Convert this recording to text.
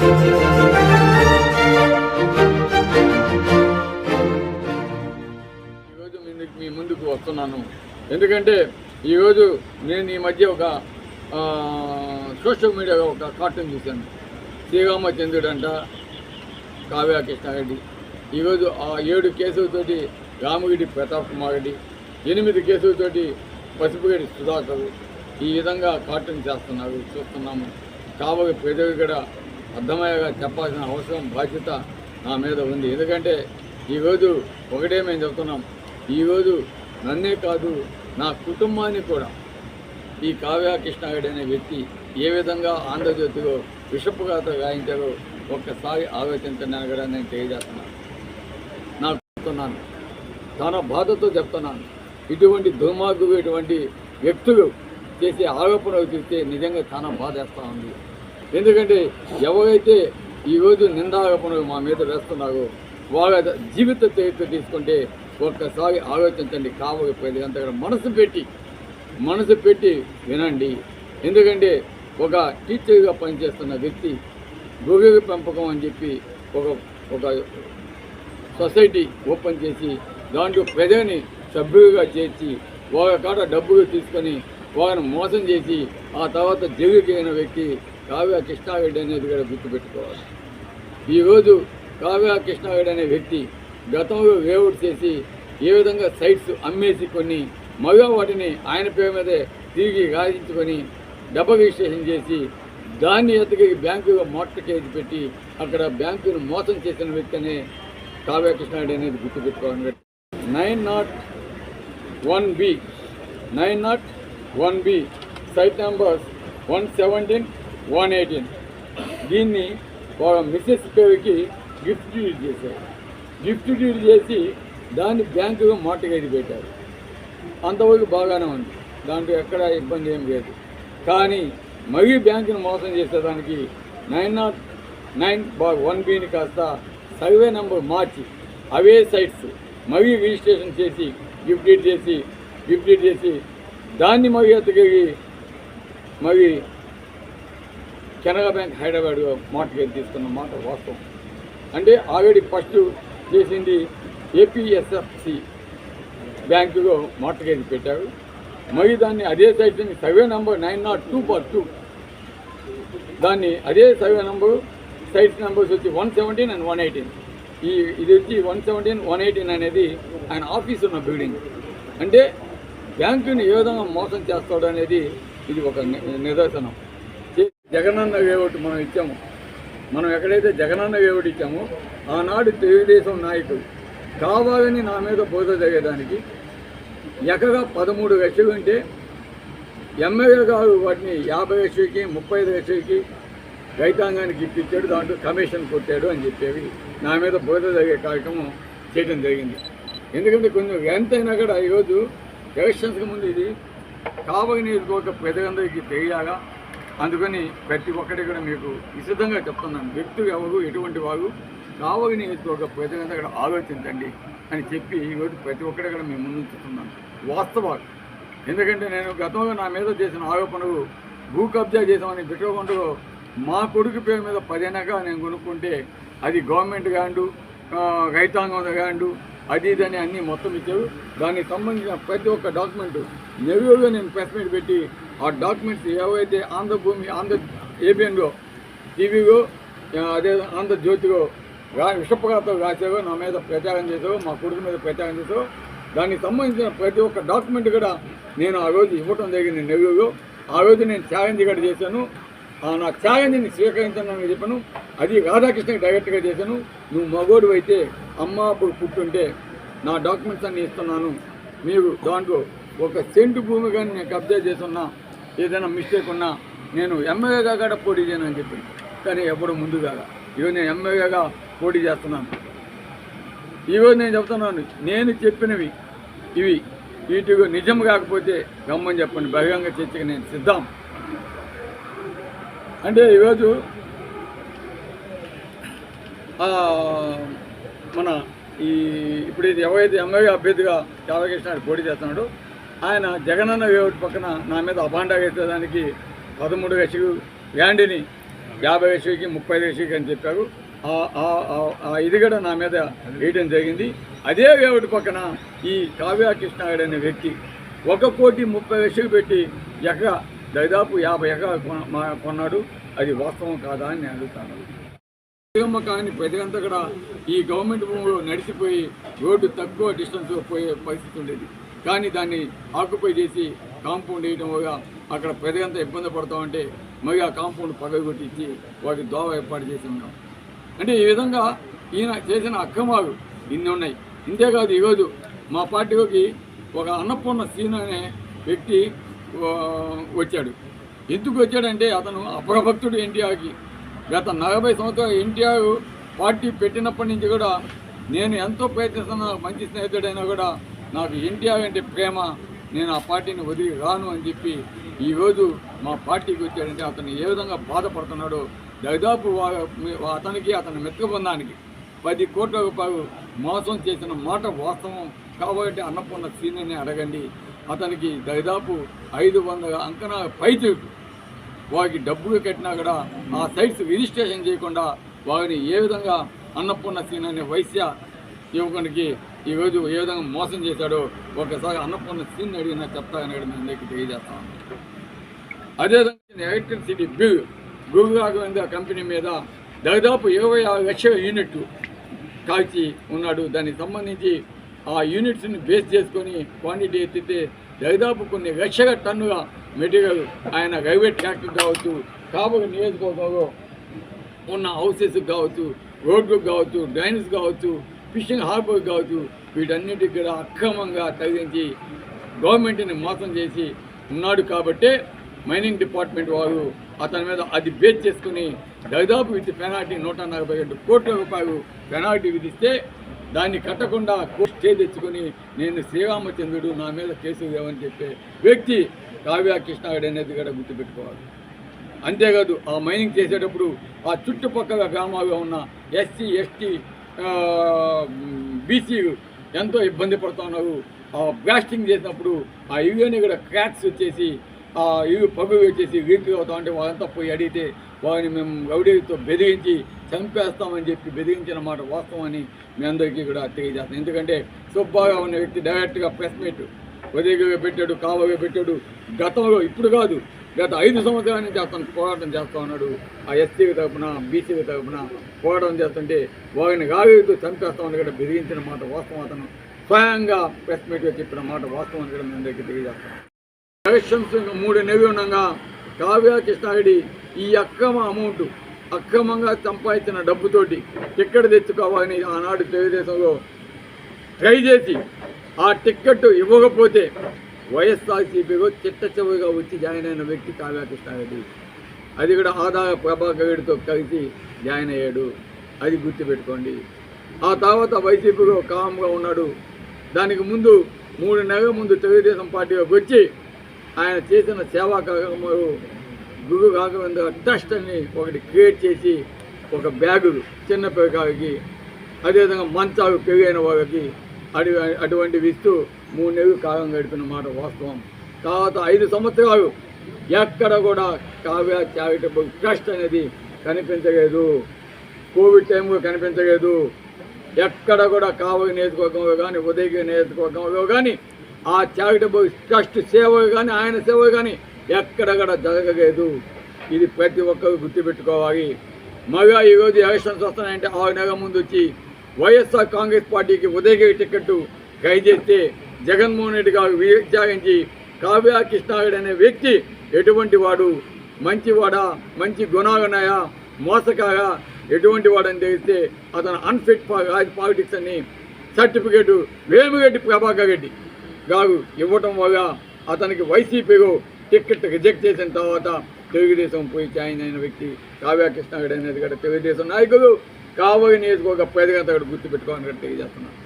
ఈరోజు మీ ముందుకు వస్తున్నాను. ఎందుకంటే ఈరోజు నేను ఈ మధ్య ఒక సోషల్ మీడియాలో ఒక కార్టూన్ చూశాను. శ్రీరామచంద్రుడు అంట కావ్య కృష్ణారెడ్డి. ఈరోజు ఆ 7 కేసులతోటి రామగిరి ప్రతాప్ కుమార్ రెడ్డి, 8 కేసులతోటి పసుపుగడి సుధాకర్ ఈ విధంగా కార్టూన్ చేస్తున్నారు, చూస్తున్నాము. కాబట్టి ప్రజలు కూడా అర్థమయ్యేగా చెప్పాల్సిన అవసరం, బాధ్యత నా మీద ఉంది. ఎందుకంటే ఈరోజు ఒకటే మేము చెప్తున్నాం, ఈరోజు నన్నే కాదు నా కుటుంబాన్ని కూడా ఈ కావ్య కృష్ణారెడ్డి అనే వ్యక్తి ఏ విధంగా ఆంధ్రజ్యోతిలో విషపుగాత గాయించారో ఒక్కసారి ఆలోచించండి కూడా నేను తెలియజేస్తున్నాను. నాకు చెప్తున్నాను, చాలా బాధతో చెప్తున్నాను. ఇటువంటి దుర్మార్గులు, ఇటువంటి వ్యక్తులు చేసే ఆరోపణలు చూస్తే నిజంగా చాలా బాధేస్తూ ఉంది. ఎందుకంటే ఎవరైతే ఈరోజు నిందారోపణలు మా మీద వేస్తున్నారో వాళ్ళ జీవిత చరిత్ర తీసుకుంటే ఒక్కసారి ఆలోచించండి. కావాలి ప్రజలంతా కూడా మనసు పెట్టి వినండి. ఎందుకంటే ఒక టీచర్గా పనిచేస్తున్న వ్యక్తి గొర్రెల పెంపకం అని చెప్పి ఒక సొసైటీ ఓపెన్ చేసి దాంట్లో ప్రజల్ని సభ్యులుగా చేర్చి వాళ్ళ కాడ డబ్బులు తీసుకొని వాళ్ళని మోసం చేసి ఆ తర్వాత జైలుకి అయిన వ్యక్తి కావ్య కృష్ణారెడ్డి అనేది కూడా గుర్తుపెట్టుకోవాలి. ఈరోజు కావ్య కృష్ణారెడ్డి అనే వ్యక్తి గతంలో వేవుడు చేసి ఏ విధంగా సైట్స్ అమ్మేసి కొన్ని మగ వాటిని ఆయన పేరు మీదే తిరిగి రాయించుకొని డబ్బు రిజిస్ట్రేషన్ చేసి దాన్ని ఎత్తుకి బ్యాంకులో మార్కెట్ పెట్టి అక్కడ బ్యాంకును మోసం చేసిన వ్యక్తి అనే కావ్య కృష్ణారెడ్డి అనేది గుర్తుపెట్టుకోవాలి. 901B సైట్ నెంబర్స్ 117, 118 దీన్ని ఒక మిస్సెస్ పేరుకి గిఫ్ట్ డీడ్ చేశారు. గిఫ్ట్ డీడ్ చేసి దాన్ని బ్యాంకులో మార్కెట్ పెట్టారు. అంతవరకు బాగానే ఉంది, దాంట్లో ఎక్కడ ఇబ్బంది ఏం లేదు. కానీ మరీ బ్యాంకును మోసం చేసేదానికి 909/1Bని కాస్త సర్వే నెంబర్ మార్చి అవే సైట్స్ మరీ రిజిస్ట్రేషన్ చేసి గిఫ్ట్ డీడ్ చేసి దాన్ని మరీ ఎత్తుకెళ్ళి మరి కెనరా బ్యాంక్ హైదరాబాద్లో మార్కెట్ తీసుకున్న మాట వాస్తవం. అంటే ఆల్రెడీ ఫస్ట్ చేసింది APSFC బ్యాంకులో మార్కెట్ పెట్టారు. మరి దాన్ని అదే సైట్ని సర్వే నెంబర్ 902/2 దాన్ని అదే సర్వే నెంబరు సైట్స్ నెంబర్స్ వచ్చి 117 and 118. ఇది వచ్చి 117, 118 అనేది ఆయన ఆఫీస్ ఉన్న బిల్డింగ్. అంటే బ్యాంకుని ఏ విధంగా మోసం చేస్తాడు అనేది ఇది ఒక నిదర్శనం. జగనన్న లేఅవుట్ మనం ఇచ్చాము, మనం ఎక్కడైతే జగనన్న లేఅవుట్ ఇచ్చామో ఆనాడు తెలుగుదేశం నాయకులు కావాలని నా మీద బోధ జరిగేదానికి ఎకగా 13 లక్షలు ఉంటే ఎమ్మెల్యే గారు వాటిని 50 లక్షలకి 35 లక్షలకి రైతాంగానికి ఇప్పించాడు, దాంట్లో కమిషన్ కొట్టాడు అని చెప్పేవి నా మీద బోధ జరిగే కార్యక్రమం చేయడం జరిగింది. ఎందుకంటే కొంచెం ఎంతైనా కూడా ఈరోజు ఎలక్షన్స్కి ముందు ఇది కావలి నియోజకవర్గ ప్రజలందరికీ తెలియాలా, అందుకని ప్రతి ఒక్కటి కూడా మీకు విశదంగా చెప్తున్నాను. వ్యక్తులు ఎవరు, ఎటువంటి వారు, కావలి నియోజకవర్గ ప్రజలంతా కూడా ఆలోచించండి అని చెప్పి ఈరోజు ప్రతి ఒక్కటి కూడా మేము ముందుంచుతున్నాను వాస్తవాలు. ఎందుకంటే నేను గతంలో నా మీద చేసిన ఆరోపణలు భూ కబ్జా చేసామని బిట్రగొండలో మా కొడుకు పేరు మీద 10 ఎకరాలు నేను కొనుక్కుంటే అది గవర్నమెంట్ ల్యాండు, రైతాంగం ల్యాండు, అది ఇదని అన్నీ మొత్తం ఇచ్చారు. దానికి సంబంధించిన ప్రతి ఒక్క డాక్యుమెంటు నెల్లూరులో నేను ప్రెస్ మీట్ పెట్టి ఆ డాక్యుమెంట్స్ ఏవైతే ఆంధ్రభూమి, ABNలో, టీవీలో, అదే ఆంధ్రజ్యోతిలో విషపగాతో రాశారో, నా మీద ప్రచారం చేశారో, మా కొడుకు మీద ప్రచారం చేశారో, దానికి సంబంధించిన ప్రతి ఒక్క డాక్యుమెంట్ కూడా నేను ఆ రోజు ఇవ్వటం జరిగింది నెల్లూరులో. ఆ రోజు నేను ఛాలెంజ్ కూడా చేశాను. నా ఛాలెంజ్ని స్వీకరించానని చెప్పాను. అది రాధాకృష్ణకి డైరెక్ట్గా చేశాను. నువ్వు మగోడు అయితే అమ్మ అప్పుడు పుట్టుంటే నా డాక్యుమెంట్స్ అన్నీ ఇస్తున్నాను, మీరు దాంట్లో 1 సెంటు భూమి కానీ నేను కబ్జా చేస్తున్నా, ఏదైనా మిస్టేక్ ఉన్నా నేను ఎమ్మెల్యేగా కూడా పోటీ చేయను అని చెప్పింది. కానీ ఎప్పుడు ముందుగా ఈరోజు నేను ఎమ్మెల్యేగా పోటీ చేస్తున్నాను. ఈరోజు నేను చెప్తున్నాను, నేను చెప్పినవి ఇవి వీటికి నిజం కాకపోతే గమ్మని చెప్పండి, బహిరంగ చర్చకి నేను సిద్ధం. అంటే ఈరోజు మన ఇప్పుడు ఇది ఎవరైతే ఎమ్మెల్యే అభ్యర్థిగా రాధాకృష్ణ పోటీ చేస్తున్నాడో ఆయన జగనన్న లేఅవుట్ పక్కన నా మీద అబాండా వేసేదానికి 13 లక్షలు ల్యాండ్ని 50,000కి 30,000కి అని చెప్పారు. ఇది కూడా నా మీద వేయడం జరిగింది. అదే వేవుడి పక్కన ఈ కావ్య కృష్ణారెడ్డి అనే వ్యక్తి 1,30,00,000 పెట్టి ఎకరా దాదాపు 50 ఎకరాలు కొన్నాడు. అది వాస్తవం కాదా అని నేను అడుగుతాను. కానీ ప్రజలంతా కూడా ఈ గవర్నమెంట్ భూమిలో నడిచిపోయి రోడ్డు తక్కువ డిస్టెన్స్ పోయే పరిస్థితి ఉండేది. కానీ దాన్ని ఆక్యుపై చేసి కాంపౌండ్ వేయడం వల్ల అక్కడ ప్రజలంతా ఇబ్బంది పడతామంటే మరి ఆ కాంపౌండ్ పగలగొట్టించి వాటికి దోవ ఏర్పాటు చేసి ఉన్నాం. అంటే ఈ విధంగా ఈయన చేసిన అక్రమాలు ఇన్ని ఉన్నాయి. ఇంతేకాదు ఈరోజు మా పార్టీలోకి ఒక అన్నపూర్ణ సీన్ అనే వ్యక్తి వచ్చాడు. ఎందుకు వచ్చాడంటే అతను అపరభక్తుడు ఎన్టీఆర్కి. గత 40 సంవత్సరాలు ఎన్టీఆర్ పార్టీ పెట్టినప్పటి నుంచి కూడా నేను ఎంతో ప్రయత్నిస్తున్నా, మంచి స్నేహితుడైనా కూడా నాకు ఎన్టీఆర్ అంటే ప్రేమ, నేను ఆ పార్టీని వదిలి రాను అని చెప్పి ఈరోజు మా పార్టీకి వచ్చాడంటే అతను ఏ విధంగా బాధపడుతున్నాడో దాదాపు అతనికి అతని మిత్ర బృందానికి 10 కోట్ల రూపాయలు మోసం చేసిన మాట వాస్తవం కాబట్టి అన్నపూర్ణ సీనియర్ని అడగండి. అతనికి దాదాపు 500 అంకణాల పైకి వారికి డబ్బులు కట్టినా కూడా ఆ సైట్స్ రిజిస్ట్రేషన్ చేయకుండా వారిని ఏ విధంగా అన్నపూర్ణ సీన్ అనే వైశ్య యువకునికి ఈరోజు ఏ విధంగా మోసం చేశాడో ఒకసారి అన్నపూర్ణ సీన్ అడిగినా చెప్తానని మీ అందరికీ తెలియజేస్తాను. అదేవిధంగా ఎలక్ట్రిసిటీ బిల్ గురు రాఘవేంద్ర కంపెనీ మీద దాదాపు 26 లక్షల యూనిట్లు కాల్చి ఉన్నాడు. దానికి సంబంధించి ఆ యూనిట్స్ని బేస్ చేసుకొని క్వాంటిటీ ఎత్తితే దాదాపు కొన్ని లక్షల టన్నుల మెటీరియల్ ఆయన రైల్వే ట్రాక్కి కావచ్చు, కాబోయే నియోజకవర్గంలో ఉన్న హౌసెస్కి కావచ్చు, రోడ్లకు కావచ్చు, డ్రైన్స్ కావచ్చు, ఫిషింగ్ హార్బర్ కావచ్చు, వీటన్నిటికి కూడా అక్రమంగా తగ్గించి గవర్నమెంట్ని మోసం చేసి ఉన్నాడు. కాబట్టే మైనింగ్ డిపార్ట్మెంట్ వారు అతని మీద అది బేస్ చేసుకుని దాదాపు విత్ పెనాల్టీ 147 కోట్ల రూపాయలు పెనాల్టీ విధిస్తే దాన్ని కట్టకుండా కోర్టు స్టే తెచ్చుకొని నేను శ్రీరామచంద్రుడు నా మీద కేసు లేవని చెప్పే వ్యక్తి కావ్య కృష్ణారెడ్డి అనేది కూడా గుర్తుపెట్టుకోవాలి. అంతేకాదు ఆ మైనింగ్ చేసేటప్పుడు ఆ చుట్టుపక్కల గ్రామాల్లో ఉన్న ఎస్సీ ఎస్టీ బీసీలు ఎంతో ఇబ్బంది పడుతున్నారు. ఆ బ్లాస్టింగ్ చేసినప్పుడు ఆ ఇవన్నీ కూడా క్రాక్స్ వచ్చేసి ఆ ఇవి పగులు వచ్చేసి లీక్ అవుతా ఉంటే వాళ్ళంతా పోయి అడిగితే వారిని మేము రౌడీతో బెదిరించి చంపేస్తామని చెప్పి బెదిరించిన మాట వాస్తవం అని మీ అందరికీ కూడా తెలియజేస్తాం. ఎందుకంటే సుబ్బాగా ఉన్న వ్యక్తి డైరెక్ట్గా ప్రెస్ మీట్ ఉదయగా పెట్టాడు, కావగా పెట్టాడు. గతంలో ఇప్పుడు కాదు, గత 5 సంవత్సరాల నుంచి అతను పోరాటం చేస్తూ ఉన్నాడు. ఆ ఎస్సీకి తరపున బీసీకి తరపున పోరాటం చేస్తుంటే వారిని రాగడితో చంపేస్తామని కూడా బెదిరించిన మాట వాస్తవం. అతను స్వయంగా ప్రెస్ మీట్గా చెప్పిన మాట వాస్తవం అని కూడా మీ అందరికీ తెలియజేస్తాం. ఎలక్షన్స్ 3 నెలలు ఉండగా కావ్య కృష్ణారెడ్డి ఈ అక్రమంగా సంపాదించిన డబ్బుతోటి టిక్కెట్ తెచ్చుకోవాలని ఆనాడు తెలుగుదేశంలో ట్రై చేసి ఆ టిక్కెట్ ఇవ్వకపోతే వైఎస్ఆర్సీపీలో చిట్టచివరిగా వచ్చి జాయిన్ అయిన వ్యక్తి కావ్య కృష్ణారెడ్డి. అది కూడా ఆదాయ ప్రభాకర్ రెడ్డితో కలిసి జాయిన్ అయ్యాడు. అది గుర్తుపెట్టుకోండి. ఆ తర్వాత వైసీపీలో కామ్గా ఉన్నాడు. దానికి ముందు 3 నెలల ముందు తెలుగుదేశం పార్టీలోకి వచ్చి ఆయన చేసిన సేవా కార్యక్రమాలు గురు రాఘవేంద్ర ట్రస్ట్ అని ఒకటి క్రియేట్ చేసి ఒక బ్యాగు చిన్న పిల్లకాయలకి, అదేవిధంగా మంచాలు పెరిగైన వాళ్ళకి అటువంటివి ఇస్తూ 3 నెలలు కాలం గడిపిన మాట వాస్తవం. తర్వాత 5 సంవత్సరాలు ఎక్కడ కూడా కావ్య చారిటబుల్ ట్రస్ట్ అనేది కనిపించలేదు. కోవిడ్ టైంలో కనిపించలేదు. ఎక్కడ కూడా కావలి నియోజకవర్గంలో కానీ ఉదయగిరి నియోజకవర్గంలో కానీ ఆ చారిటబుల్ ట్రస్ట్ సేవలు కానీ ఆయన సేవలు కానీ ఎక్కడ కూడా జరగలేదు. ఇది ప్రతి ఒక్కరు గుర్తుపెట్టుకోవాలి. మళ్ళా ఈరోజు ఎలక్షన్స్ వస్తున్నాయంటే 6 నెలల ముందు వచ్చి వైఎస్ఆర్ కాంగ్రెస్ పార్టీకి ఉదయగిరి టికెట్టు ట్రై చేస్తే జగన్మోహన్ రెడ్డి గారు విచారించి కావ్య కృష్ణారెడ్డి అనే వ్యక్తి ఎటువంటి వాడు, మంచివాడా, మంచి గుణాలున్నాయా, మోసకారా, ఎటువంటి వాడని తెలిస్తే అతను అన్ఫిట్ ఫర్ పాలిటిక్స్ అని సర్టిఫికేటు వేమిరెడ్డి ప్రభాకర్ రెడ్డి గారు ఇవ్వటం వల్ల అతనికి వైసీపీలో టికెట్ రిజెక్ట్ చేసిన తర్వాత తెలుగుదేశం పోయి జాయిన్ అయిన వ్యక్తి కావ్య కృష్ణారెడ్డి అనేది కూడా తెలుగుదేశం నాయకులు కావలి నియోజకవర్గ ప్రజలంతా కూడా గుర్తుపెట్టుకోవాలని తెలియజేస్తున్నారు.